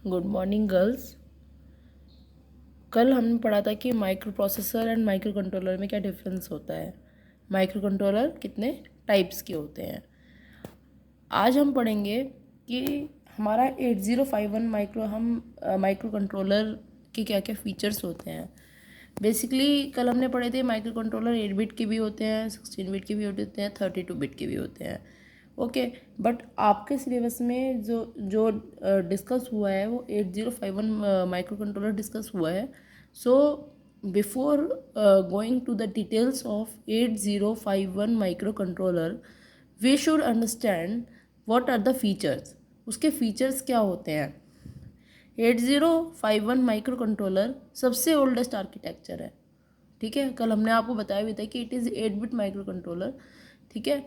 Good morning girls. कल हमने पढ़ा था कि micro processor and micro controller में क्या डिफरेंस होता है, माइक्रो कंट्रोलर कितने टाइप्स के होते हैं। आज हम पढ़ेंगे कि हमारा 8051 माइक्रो कंट्रोलर के क्या क्या फीचर्स होते हैं। बेसिकली कल हमने पढ़े थे माइक्रो कंट्रोलर 8 बिट के भी होते हैं, 16 बिट के भी होते हैं, 32 बिट के भी होते हैं। ओके, बट आपके सिलेबस में जो जो डिस्कस हुआ है वो 8051 माइक्रो कंट्रोलर डिस्कस हुआ है। So before going to the details of 8051 microcontroller, we should understand what are the features. उसके फीचर्स क्या होते हैं। 8051 माइक्रो कंट्रोलर सबसे ओल्डेस्ट आर्किटेक्चर है। ठीक है, कल हमने आपको बताया भी था कि it is 8 bit micro controller. ठीक है,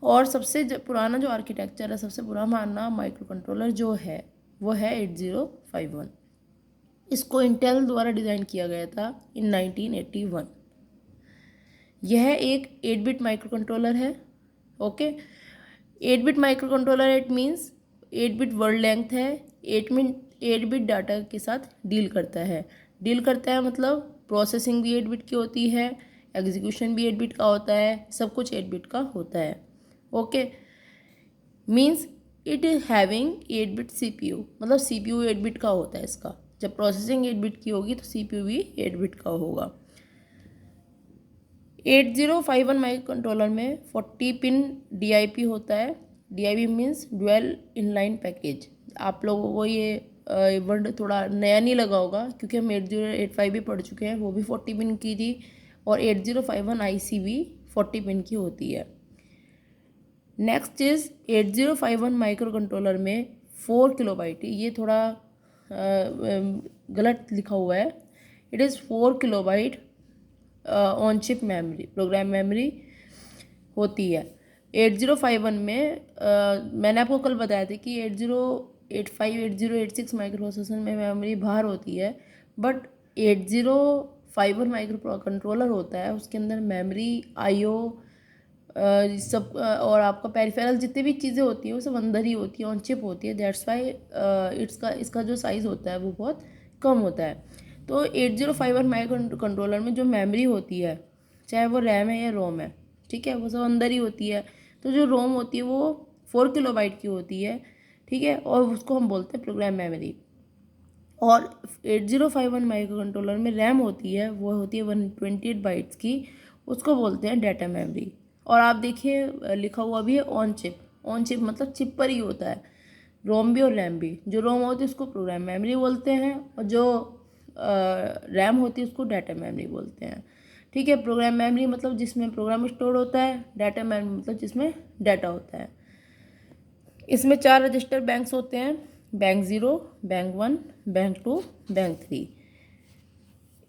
और सबसे पुराना जो आर्किटेक्चर है, सबसे पुराना माइक्रो कंट्रोलर जो है वो है 8051। इसको इंटेल द्वारा डिज़ाइन किया गया था इन 1981। यह एक 8 बिट माइक्रो कंट्रोलर है। Okay, 8 bit micro controller it means 8 bit word length है। 8 बिट डाटा के साथ डील करता है मतलब प्रोसेसिंग भी 8 बिट की होती है, एग्जीक्यूशन भी 8 बिट का होता है, सब कुछ 8 बिट का होता है। Okay, means it is having 8 bit CPU, मतलब CPU 8 बिट का होता है इसका। जब प्रोसेसिंग 8 बिट की होगी तो CPU भी 8 बिट का होगा। 8051 माइक्रो कंट्रोलर में 40 पिन DIP होता है। DIP means dual inline package. आप लोगों को ये वर्ड थोड़ा नया नहीं लगा होगा क्योंकि हम 8085 भी पढ़ चुके हैं, वो भी 40 पिन की थी, और 8051 IC भी 40 पिन की होती है। नेक्स्ट इज 8051 माइक्रो कंट्रोलर में 4 किलोबाइट, ये थोड़ा गलत लिखा हुआ है। It is 4 kilobyte on chip memory, program memory होती है। 8051 में मैंने आपको कल बताया था कि 8085 8086 माइक्रो प्रोसेसर में मेमोरी बाहर होती है, बट 8051 माइक्रो कंट्रोलर होता है, उसके अंदर मेमोरी, IO सब और आपका पेरिफेरल जितनी भी चीज़ें होती हैं वो सब अंदर ही होती है, ऑन चिप होती है। दैट्स वाई इसका जो साइज़ होता है वो बहुत कम होता है। तो 8051 माइक्रो कंट्रोलर में जो मेमोरी होती है, चाहे वो रैम है या रोम है, ठीक है, वो सब अंदर ही होती है। तो जो रोम होती है वो 4 किलोबाइट की होती है, ठीक है, और उसको हम बोलते हैं प्रोग्राम मेमोरी। और 8051 माइक्रो कंट्रोलर में रैम होती है, वो होती है 128 बाइट्स की, उसको बोलते हैं डाटा मेमोरी। और आप देखिए लिखा हुआ भी है ऑन चिप। ऑन चिप मतलब चिप पर ही होता है, रोम भी और रैम भी। जो रोम होती है उसको प्रोग्राम मेमोरी बोलते हैं, और जो रैम होती है उसको डाटा मेमोरी बोलते हैं। ठीक है, प्रोग्राम मेमोरी मतलब जिसमें प्रोग्राम स्टोर होता है, डाटा मेमोरी मतलब जिसमें डाटा होता है। इसमें 4 रजिस्टर बैंक्स होते हैं, बैंक 0, बैंक 1, बैंक 2, बैंक 3।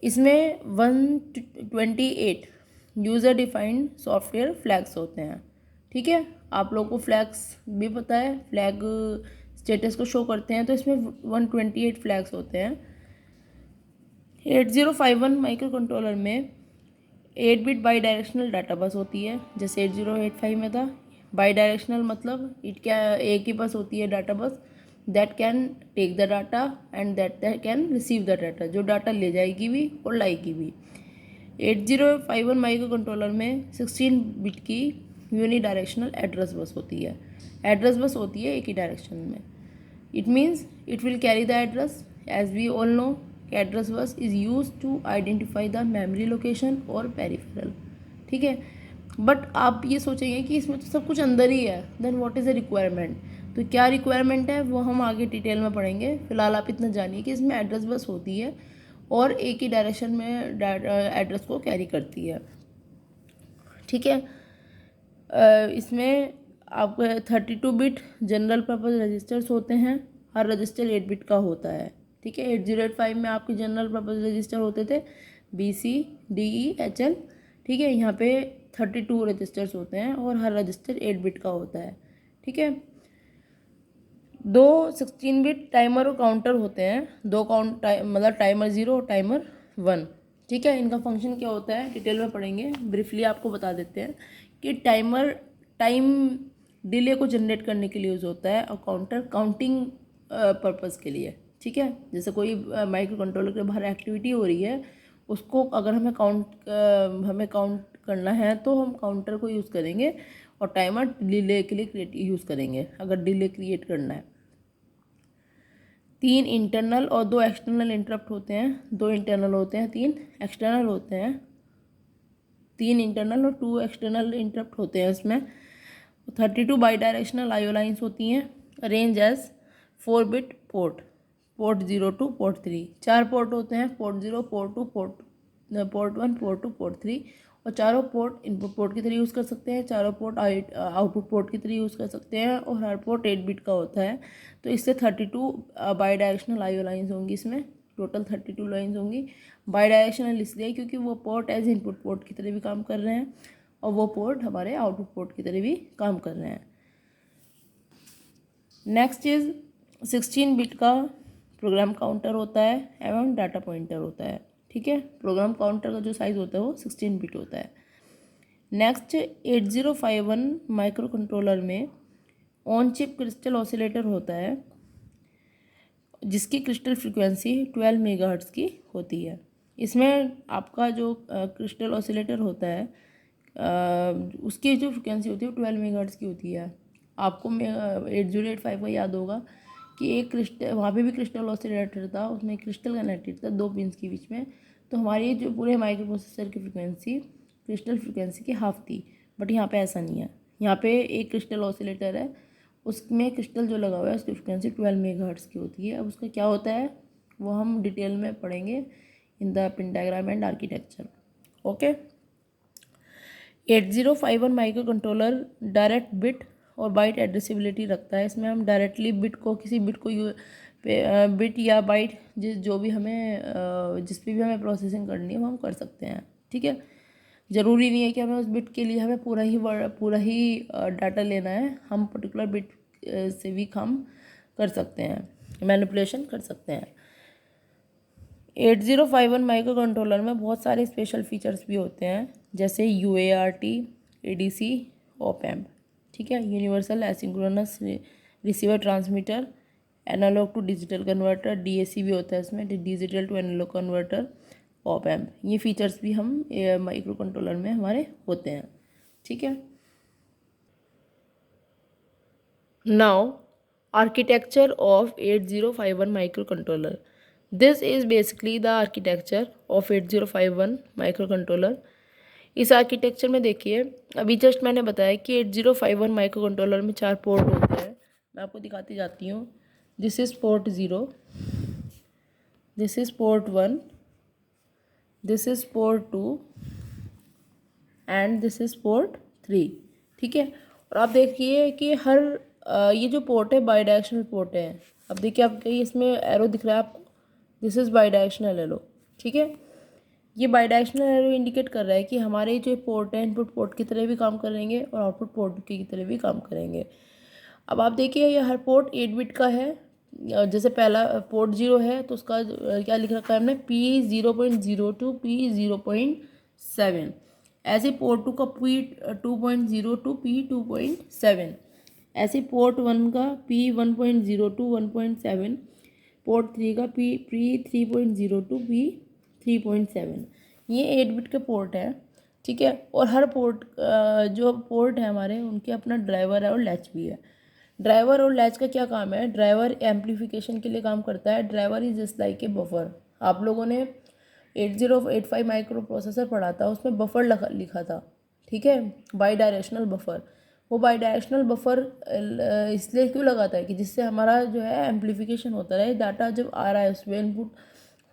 इसमें 128 यूज़र डिफाइंड सॉफ्टवेयर फ्लैग्स होते हैं। ठीक है, आप लोगों को फ्लैग्स भी पता है, फ्लैग स्टेटस को शो करते हैं, तो इसमें 128 फ्लैग्स होते हैं। 8051 माइक्रो कंट्रोलर में 8 बिट बाई डायरेक्शनल डाटा बस होती है, जैसे 8085 में था। बाई डायरेक्शनल मतलब इट क्या, एक ही बस होती है data bus, that can take the data and that can receive the data, जो डाटा ले जाएगी भी और लाएगी भी। 8051 माइक्रो कंट्रोलर में 16 बिट की यूनी डायरेक्शनल एड्रेस बस होती है। एड्रेस बस होती है एक ही डायरेक्शन में। It means it will carry the address, as we all know address bus is use to identify the memory location और पेरिफेरल। ठीक है, बट आप ये सोचेंगे कि इसमें तो सब कुछ अंदर ही है, then what is the requirement. तो क्या रिक्वायरमेंट है वो हम आगे डिटेल में पढ़ेंगे। फिलहाल आप इतना जानिए कि इसमें एड्रेस बस होती है और एक ही डायरेक्शन में एड्रेस को कैरी करती है। ठीक है, इसमें आप 32 बिट जनरल पर्पज़ रजिस्टर्स होते हैं, हर रजिस्टर 8 बिट का होता है। ठीक है, 8085 में आपके जनरल पर्पज़ रजिस्टर होते थे BC DE HL। ठीक है, यहाँ पे 32 रजिस्टर्स होते हैं और हर रजिस्टर 8 बिट का होता है। ठीक है, 2 16 बिट टाइमर और काउंटर होते हैं, दो मतलब टाइमर 0 और टाइमर 1। ठीक है, इनका फंक्शन क्या होता है डिटेल में पढ़ेंगे, ब्रीफली आपको बता देते हैं कि टाइमर टाइम डिले को जनरेट करने के लिए यूज़ होता है, और काउंटर काउंटिंग पर्पज़ के लिए, ठीक है। जैसे कोई माइक्रो कंट्रोलर के बाहर एक्टिविटी हो रही है, उसको अगर हमें काउंट करना है तो हम काउंटर को यूज़ करेंगे और टाइमर डिले के लिए यूज़ करेंगे अगर डिले क्रिएट करना है। 3 इंटरनल और 2 एक्सटर्नल इंटरप्ट होते हैं। 2 इंटरनल होते हैं, 3 एक्सटर्नल होते हैं। 3 इंटरनल और 2 एक्सटर्नल इंटरप्ट होते हैं इसमें। 32 बाई डायरेक्शनल आईओ लाइन्स होती हैं, arrange as 4 bit port 0 to port 3। 4 port होते हैं, port 0, port 2, port 1, port 2, port 3। और चारों पोर्ट इनपुट पोर्ट की तरह यूज़ कर सकते हैं, चारों पोर्ट आउटपुट पोर्ट की तरह यूज़ कर सकते हैं, और हर पोर्ट 8 बिट का होता है। तो इससे 32 बाई डायरेक्शनल आईओ लाइन्स होंगी। इसमें टोटल 32 लाइन्स होंगी। बाई डायरेक्शनल इसलिए क्योंकि वो पोर्ट एज इनपुट पोर्ट की तरह भी काम कर रहे हैं और वो पोर्ट हमारे आउटपुट पोर्ट की तरह भी काम कर रहे हैं। नेक्स्ट इज 16 बिट का प्रोग्राम काउंटर होता है एवं डाटा पॉइंटर होता है, ठीक है। प्रोग्राम काउंटर का जो साइज़ होता है वो 16 बिट होता है। नेक्स्ट 8051 माइक्रो कंट्रोलर में ऑन चिप क्रिस्टल ऑसिलेटर होता है जिसकी क्रिस्टल फ्रीक्वेंसी 12 मेगाहर्ट्ज़ की होती है। इसमें आपका जो क्रिस्टल ऑसिलेटर होता है उसकी जो फ्रिक्वेंसी होती है वो 12 मेगाहर्ट्ज़ की होती है। आपको 8085 का याद होगा कि एक क्रिस्टल, वहाँ पे भी क्रिस्टल ऑसिलेटर था, उसमें क्रिस्टल कनेक्टेड था 2 पिंस के बीच में। तो हमारी जो पूरे माइक्रो प्रोसेसर की फ्रिक्वेंसी क्रिस्टल फ्रिक्वेंसी की हाफ थी, बट यहाँ पे ऐसा नहीं है। यहाँ पे एक क्रिस्टल ऑसिलेटर है, उसमें क्रिस्टल जो लगा हुआ है उसकी फ्रिक्वेंसी 12 मेगाहर्ट्ज़ की होती है। अब उसका क्या होता है वो हम डिटेल में पढ़ेंगे in the pin diagram and architecture. Okay. 8051 micro controller direct bit और बाइट एड्रेसिबिलिटी रखता है। इसमें हम डायरेक्टली किसी बिट को बिट या बाइट जो भी हमें जिस पे भी हमें प्रोसेसिंग करनी है वो हम कर सकते हैं, ठीक है। ज़रूरी नहीं है कि हमें उस बिट के लिए हमें पूरा ही डाटा लेना है। हम पर्टिकुलर बिट से भी हम कर सकते हैं, मैनिपुलेशन कर सकते हैं। 8051 माइक्रो कंट्रोलर में बहुत सारे स्पेशल फीचर्स भी होते हैं, जैसे UART, ADC, ऑप-एम्प, ठीक है। Universal asynchronous receiver transmitter, analog to digital converter, DAC भी होता है इसमें, digital to analog converter, op amp. ये फीचर्स भी हम माइक्रो कंट्रोलर में हमारे होते हैं, ठीक है। Now architecture of 8051 micro controller. This is basically the architecture of 8051 micro controller. इस आर्किटेक्चर में देखिए, अभी जस्ट मैंने बताया कि 8051 माइक्रो कंट्रोलर में 4 पोर्ट होते हैं। मैं आपको दिखाती जाती हूँ। This is port 0, this is port 1, this is port 2 and this is port 3, ठीक है। और आप देखिए कि हर ये जो पोर्ट है बाई डायरेक्शनल पोर्ट है। अब देखिए आप कहीं इसमें एरो दिख रहा है आपको, this is by directional arrow, ठीक है। ये बाई डायरेक्शनल एरो इंडिकेट कर रहा है कि हमारे जो पोर्ट है इनपुट पोर्ट की तरह भी काम करेंगे और आउटपुट पोर्ट की तरह भी काम करेंगे। अब आप देखिए ये हर पोर्ट 8 बिट का है। जैसे पहला पोर्ट 0 है तो उसका क्या लिख रखा है हमने, P0.0 टू P0.7। ऐसे पोर्ट 2 का P2.0 टू P2.7। ऐसे पोर्ट 1 का P1.0 टू 1.7। पोर्ट 3 का P3.0 टू P3.7। ये 8 बिट के पोर्ट है, ठीक है। और हर पोर्ट जो पोर्ट है हमारे उनके अपना ड्राइवर है और लैच भी है। ड्राइवर और लैच का क्या काम है, ड्राइवर एम्पलीफिकेशन के लिए काम करता है। Driver is just like a buffer. आप लोगों ने 8085 माइक्रो प्रोसेसर पढ़ा था, उसमें बफर लिखा था, ठीक है, बाई डायरेक्शनल बफर। वो बाई डायरेक्शनल बफर इसलिए क्यों लगाता है कि जिससे हमारा जो है एम्पलीफिकेशन होता रहे। डाटा जब आ रहा है उसमें इनपुट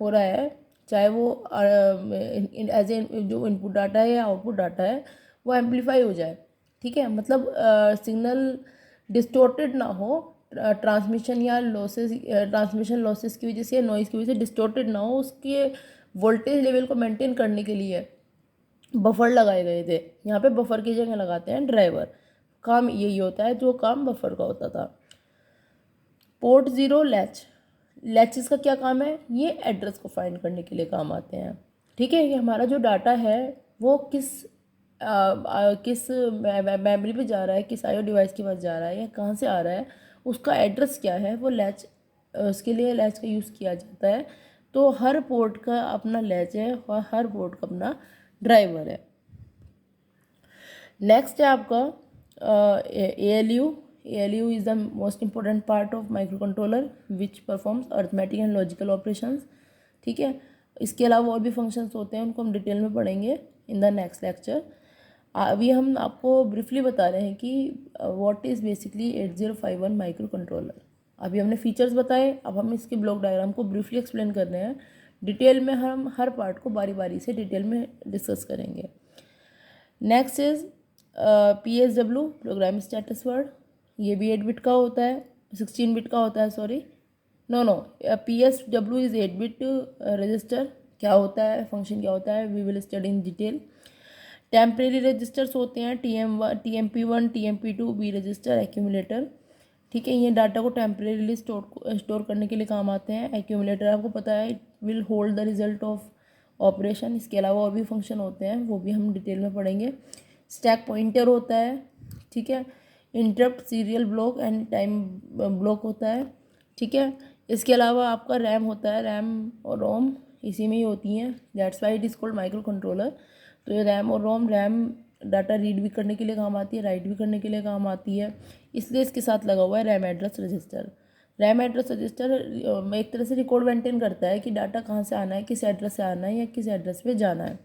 हो रहा है, चाहे वो एज ए जो इनपुट डाटा है या आउटपुट डाटा है वो एम्पलीफाई हो जाए, ठीक है। मतलब सिग्नल डिस्टोर्टेड ना हो, ट्रांसमिशन या ट्रांसमिशन लॉसेस की वजह से या नॉइज़ की वजह से डिस्टोर्टेड ना हो, उसके वोल्टेज लेवल को मेंटेन करने के लिए बफर लगाए गए थे। यहाँ पे बफर की जगह लगाते हैं ड्राइवर। काम यही होता है जो काम बफर का होता था। पोर्ट 0 लैचेस का क्या काम है, ये एड्रेस को फाइंड करने के लिए काम आते हैं, ठीक है। ये हमारा जो डाटा है वो किस मेमोरी पे जा रहा है, किस आईओ डिवाइस के पास जा रहा है या कहाँ से आ रहा है, उसका एड्रेस क्या है वो लैच उसके लिए लैच का यूज़ किया जाता है। तो हर पोर्ट का अपना लैच है और हर पोर्ट का अपना ड्राइवर है। नेक्स्ट है आपका ALU। ALU is the most important part of micro controller which performs arithmetic and logical operations. ठीक है, इसके अलावा और भी फंक्शंस होते हैं, उनको हम डिटेल में पढ़ेंगे इन द नेक्स्ट लेक्चर। अभी हम आपको ब्रीफली बता रहे हैं कि what is basically 8051 micro controller. अभी हमने फीचर्स बताए, अब हम इसके ब्लॉक डायग्राम को ब्रीफली एक्सप्लेन कर रहे हैं। डिटेल में हम हर पार्ट को बारी बारी से डिटेल में डिस्कस करेंगे। Next is PSW program status word. ये भी 8 बिट का होता है, 16 बिट का होता है, sorry no PSW is 8 bit register. क्या होता है, फंक्शन क्या होता है, we will study in detail. Temporary registers होते हैं TMP1 TMP2 B register accumulator. ठीक है, ये डाटा को टेम्परेरीली स्टोर करने के लिए काम आते हैं। एक्यूमुलेटर आपको पता है, it will hold the result of operation. इसके अलावा और भी फंक्शन होते हैं, वो भी हम डिटेल में पढ़ेंगे। स्टैक पॉइंटर होता है, ठीक है। Interrupt serial block and time block होता है, ठीक है। इसके अलावा आपका रैम होता है, रैम और रोम इसी में ही होती हैं, that's why it is called micro controller. तो ये रैम और रोम, रैम डाटा रीड भी करने के लिए काम आती है, राइट भी करने के लिए काम आती है, इसलिए इसके साथ लगा हुआ है RAM address register. RAM address register एक तरह से रिकॉर्ड मेंटेन करता है कि डाटा कहाँ से आना है, किस एड्रेस से आना है या किस एड्रेस पे जाना है,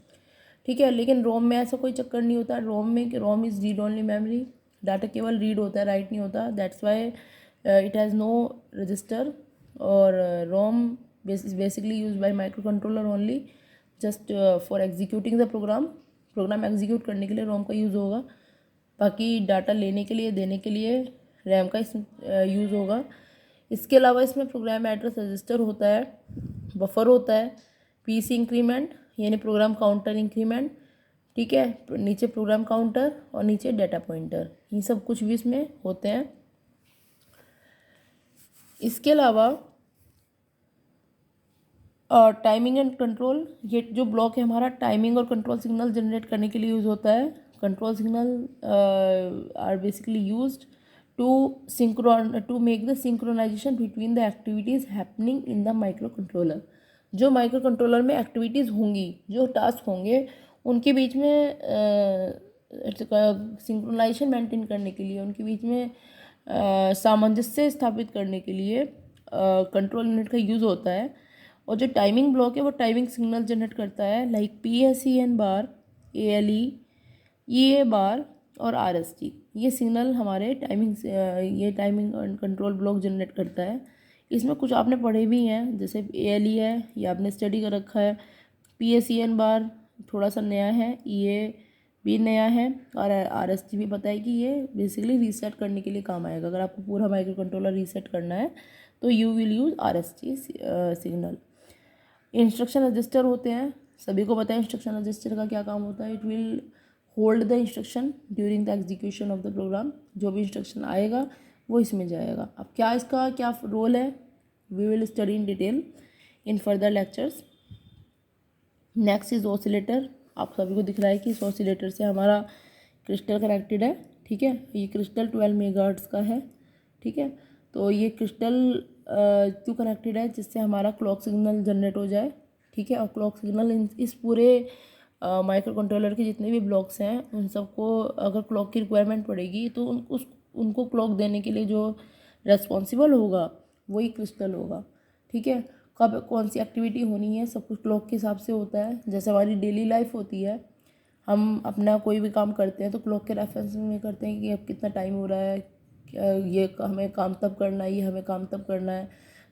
ठीक है। लेकिन रोम में ऐसा कोई चक्कर नहीं होता। रोम में ROM is read only memory, data केवल रीड होता है, राइट नहीं होता। That's why it has no register. और ROM basically use by microcontroller only just for executing the program execute करने के लिए रोम का यूज़ होगा। बाकी डाटा लेने के लिए, देने के लिए रैम का यूज़ होगा। इसके अलावा इसमें प्रोग्राम एड्रेस रजिस्टर होता है, बफर होता है, PC इंक्रीमेंट यानी प्रोग्राम काउंटर इंक्रीमेंट, ठीक है, नीचे प्रोग्राम काउंटर और नीचे डाटा पॉइंटर, ये सब कुछ भी इसमें होते हैं। इसके अलावा टाइमिंग एंड कंट्रोल, ये जो ब्लॉक है हमारा टाइमिंग और कंट्रोल सिग्नल जनरेट करने के लिए यूज़ होता है। Control signal are basically used to make the synchronization between the activities happening in the micro controller. जो माइक्रो कंट्रोलर में एक्टिविटीज़ होंगी, जो टास्क होंगे, उनके बीच में सिंक्रोनाइजेशन मेंटेन करने के लिए, उनके बीच में सामंजस्य स्थापित करने के लिए कंट्रोल यूनिट का यूज़ होता है। और जो टाइमिंग ब्लॉक है वो टाइमिंग सिग्नल जनरेट करता है, लाइक PSEN बार, ALE, EA बार और RST। ये सिग्नल हमारे ये टाइमिंग कंट्रोल ब्लॉक जनरेट करता है। इसमें कुछ आपने पढ़े भी हैं, जैसे ALE है, ये आपने स्टडी कर रखा है। PSEN बार थोड़ा सा नया है, EA भी नया है, और RST भी पता है कि ये बेसिकली रीसेट करने के लिए काम आएगा। अगर आपको पूरा माइक्रो कंट्रोलर रीसेट करना है तो you will use RST signal. Instruction register होते हैं, सभी को पता है इंस्ट्रक्शन रजिस्टर का क्या काम होता है। It will hold the instruction during the execution of the program. जो भी इंस्ट्रक्शन आएगा वो इसमें जाएगा। अब क्या इसका क्या रोल है, we will study in detail in further lectures. Next is oscillator. आप सभी को दिख रहा है कि इस ऑसिलेटर से हमारा क्रिस्टल कनेक्टेड है, ठीक है। ये क्रिस्टल 12 मेगाहर्ट्ज का है, ठीक है। तो ये क्रिस्टल क्यों कनेक्टेड है, जिससे हमारा क्लॉक सिग्नल जनरेट हो जाए, ठीक है। और क्लॉक सिग्नल इस पूरे माइक्रो कंट्रोलर के जितने भी ब्लॉक्स हैं उन सबको अगर क्लॉक की रिक्वायरमेंट पड़ेगी तो उनको क्लॉक देने के लिए जो रेस्पॉन्सिबल होगा वही क्रिस्टल होगा, ठीक है। कब कौन सी एक्टिविटी होनी है सब कुछ क्लॉक के हिसाब से होता है। जैसे हमारी डेली लाइफ होती है, हम अपना कोई भी काम करते हैं तो क्लॉक के रेफरेंस में करते हैं कि अब कितना टाइम हो रहा है, ये हमें काम तब करना है, ये हमें काम तब करना है।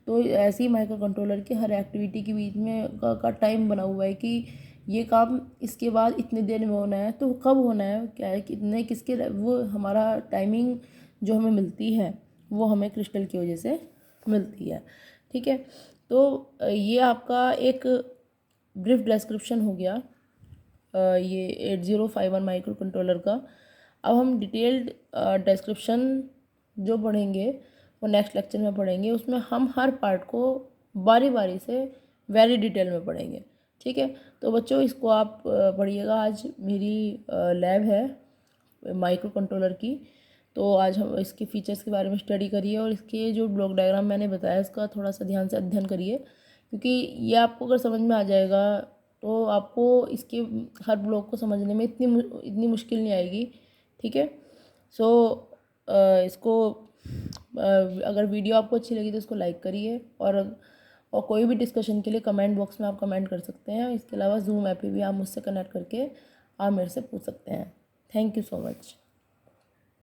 तो ऐसे ही माइक्रो कंट्रोलर के हर एक्टिविटी के बीच में का टाइम बना हुआ है कि ये काम इसके बाद इतने देर में होना है, तो कब होना है, क्या है, कितने किसके, वो हमारा टाइमिंग जो हमें मिलती है वो हमें क्रिस्टल की वजह से मिलती है, ठीक है। तो ये आपका एक ब्रीफ डिस्क्रिप्शन हो गया ये 8051 माइक्रो कंट्रोलर का। अब हम डिटेल्ड डिस्क्रिप्शन जो पढ़ेंगे वो नेक्स्ट लेक्चर में पढ़ेंगे। उसमें हम हर पार्ट को बारी बारी से वेरी डिटेल में पढ़ेंगे, ठीक है। तो बच्चों इसको आप पढ़िएगा। आज मेरी लैब है माइक्रो कंट्रोलर की, तो आज हम इसके फीचर्स के बारे में स्टडी करिए और इसके जो ब्लॉक डायग्राम मैंने बताया इसका थोड़ा सा ध्यान से अध्ययन करिए, क्योंकि ये आपको अगर समझ में आ जाएगा तो आपको इसके हर ब्लॉक को समझने में इतनी मुश्किल नहीं आएगी। ठीक है। सो इसको अगर वीडियो आपको अच्छी लगी तो इसको लाइक करिए, और कोई भी डिस्कशन के लिए कमेंट बॉक्स में आप कमेंट कर सकते हैं। इसके अलावा जूम ऐप पे भी आप मुझसे कनेक्ट करके आप मेरे से पूछ सकते हैं। Thank you so much.